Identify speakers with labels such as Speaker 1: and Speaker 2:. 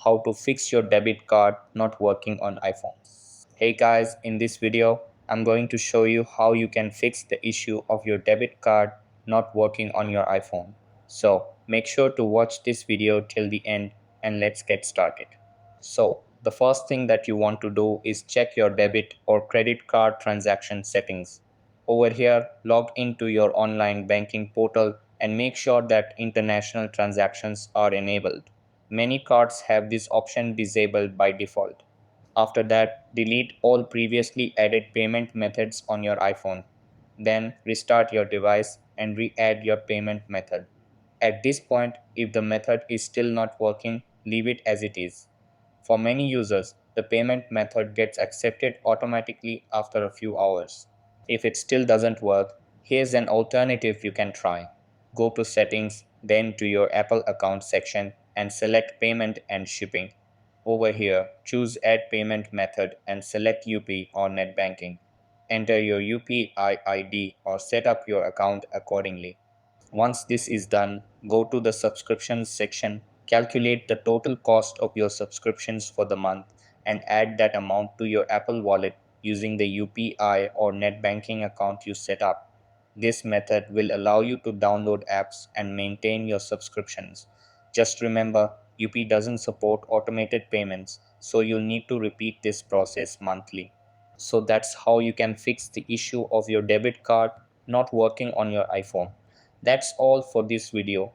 Speaker 1: how to fix your debit card not working on iPhone. Hey guys, in this video, I'm going to show you how you can fix the issue of your debit card not working on your iPhone. So make sure to watch this video till the end and let's get started. So the first thing that you want to do is check your debit or credit card transaction settings. Over here, log into your online banking portal and make sure that international transactions are enabled. Many cards have this option disabled by default. After that, delete all previously added payment methods on your iPhone. Then restart your device and re-add your payment method. At this point, if the method is still not working, leave it as it is. For many users, the payment method gets accepted automatically after a few hours. If it still doesn't work, here's an alternative you can try. Go to Settings, then to your Apple account section and select Payment and Shipping. Over here, choose Add Payment Method and select UP or Net Banking. Enter your UPI ID or set up your account accordingly. Once this is done, go to the subscriptions section, calculate the total cost of your subscriptions for the month, and add that amount to your Apple Wallet using the UPI or net banking account you set up. This method will allow you to download apps and maintain your subscriptions. Just remember, UP doesn't support automated payments, so you'll need to repeat this process monthly. So that's how you can fix the issue of your debit card not working on your iPhone. That's all for this video.